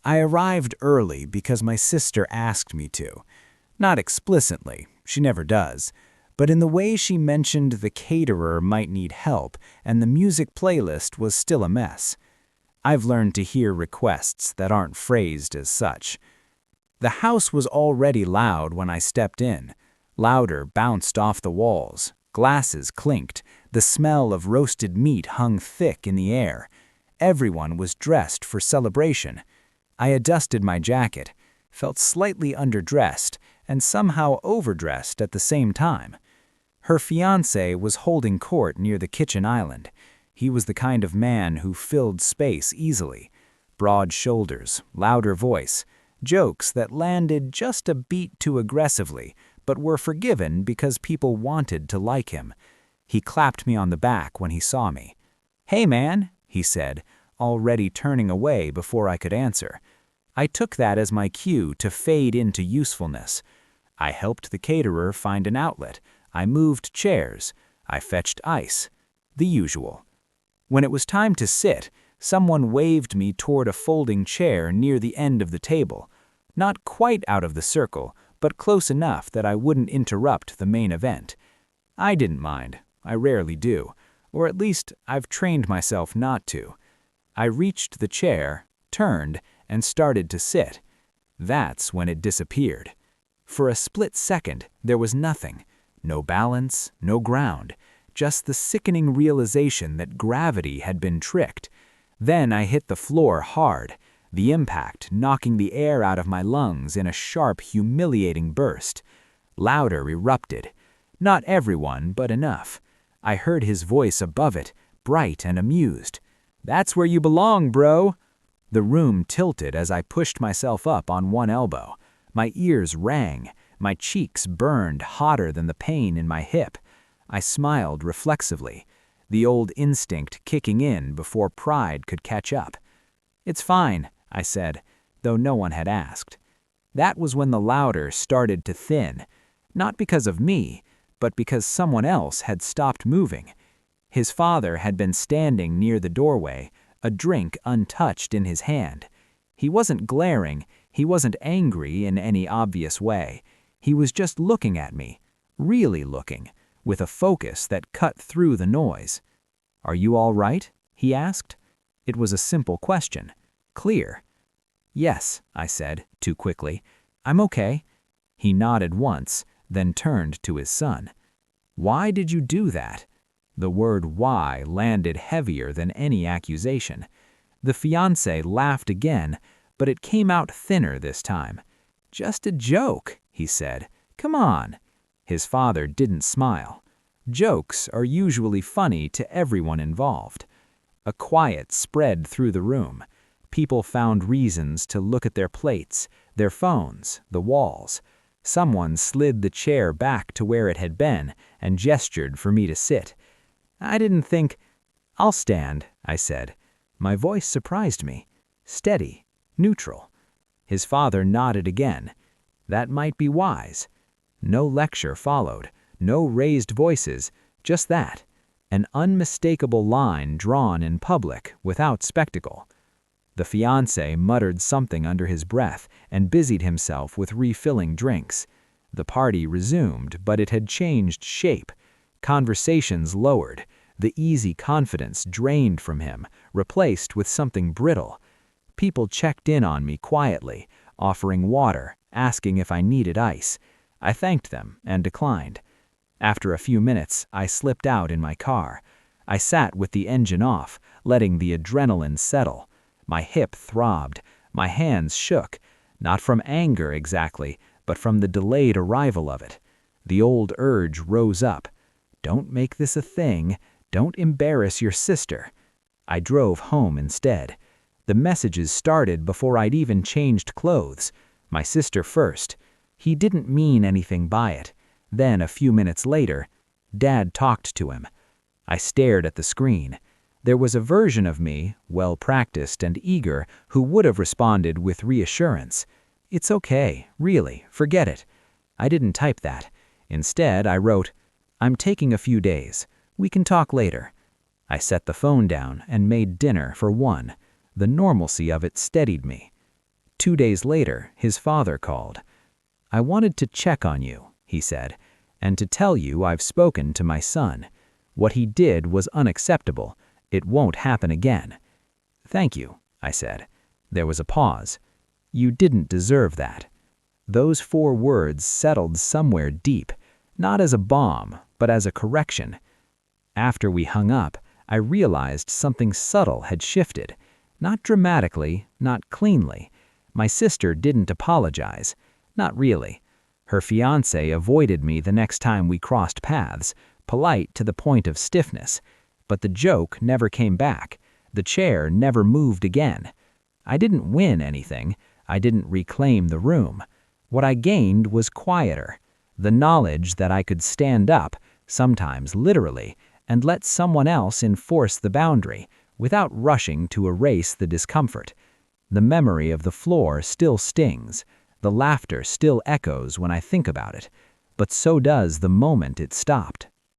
I arrived early because my sister asked me to. Not explicitly, she never does, but in the way she mentioned the caterer might need help and the music playlist was still a mess. I've learned to hear requests that aren't phrased as such. The house was already loud when I stepped in. Louder bounced off the walls, glasses clinked, the smell of roasted meat hung thick in the air. Everyone was dressed for celebration. I adjusted my jacket, felt slightly underdressed, and somehow overdressed at the same time. Her fiancé was holding court near the kitchen island. He was the kind of man who filled space easily. Broad shoulders, louder voice, jokes that landed just a beat too aggressively, but were forgiven because people wanted to like him. He clapped me on the back when he saw me. "Hey man," he said, already turning away before I could answer. I took that as my cue to fade into usefulness. I helped the caterer find an outlet. I moved chairs. I fetched ice. The usual. When it was time to sit, someone waved me toward a folding chair near the end of the table. Not quite out of the circle, but close enough that I wouldn't interrupt the main event. I didn't mind. I rarely do. Or at least, I've trained myself not to. I reached the chair, turned, and started to sit. That's when it disappeared. For a split second, there was nothing. No balance, no ground. Just the sickening realization that gravity had been tricked. Then I hit the floor hard, the impact knocking the air out of my lungs in a sharp, humiliating burst. Louder erupted. Not everyone, but enough. I heard his voice above it, bright and amused. "That's where you belong, bro." The room tilted as I pushed myself up on one elbow. My ears rang. My cheeks burned hotter than the pain in my hip. I smiled reflexively, the old instinct kicking in before pride could catch up. "It's fine," I said, though no one had asked. That was when the louder started to thin, not because of me, but because someone else had stopped moving. His father had been standing near the doorway, a drink untouched in his hand. He wasn't glaring, he wasn't angry in any obvious way. He was just looking at me, really looking, with a focus that cut through the noise. "Are you all right?" he asked. It was a simple question, clear. "Yes," I said, too quickly. "I'm okay." He nodded once, then turned to his son. "Why did you do that?" The word "why" landed heavier than any accusation. The fiancé laughed again, but it came out thinner this time. "Just a joke," he said. "Come on." His father didn't smile. Jokes are usually funny to everyone involved. A quiet spread through the room. People found reasons to look at their plates, their phones, the walls. Someone slid the chair back to where it had been and gestured for me to sit. I didn't think. "I'll stand," I said. My voice surprised me. Steady, neutral. His father nodded again. That might be wise. No lecture followed, no raised voices, just that. An unmistakable line drawn in public without spectacle. The fiancé muttered something under his breath and busied himself with refilling drinks. The party resumed, but it had changed shape. Conversations lowered, the easy confidence drained from him, replaced with something brittle. People checked in on me quietly, offering water, asking if I needed ice. I thanked them and declined. After a few minutes, I slipped out in my car. I sat with the engine off, letting the adrenaline settle. My hip throbbed, my hands shook, not from anger exactly, but from the delayed arrival of it. The old urge rose up. Don't make this a thing. Don't embarrass your sister. I drove home instead. The messages started before I'd even changed clothes. My sister first. He didn't mean anything by it. Then, a few minutes later, Dad talked to him. I stared at the screen. There was a version of me, well-practiced and eager, who would have responded with reassurance. "It's okay, really, forget it." I didn't type that. Instead, I wrote, "I'm taking a few days. We can talk later." I set the phone down and made dinner for one. The normalcy of it steadied me. 2 days later, his father called. "I wanted to check on you," he said, "and to tell you I've spoken to my son. What he did was unacceptable. It won't happen again." "Thank you," I said. There was a pause. "You didn't deserve that." Those 4 words settled somewhere deep, not as a bomb, but as a correction. After we hung up, I realized something subtle had shifted. Not dramatically, not cleanly. My sister didn't apologize. Not really. Her fiancé avoided me the next time we crossed paths, polite to the point of stiffness. But the joke never came back. The chair never moved again. I didn't win anything. I didn't reclaim the room. What I gained was quieter. The knowledge that I could stand up, sometimes literally, and let someone else enforce the boundary, without rushing to erase the discomfort. The memory of the floor still stings. The laughter still echoes when I think about it. But so does the moment it stopped.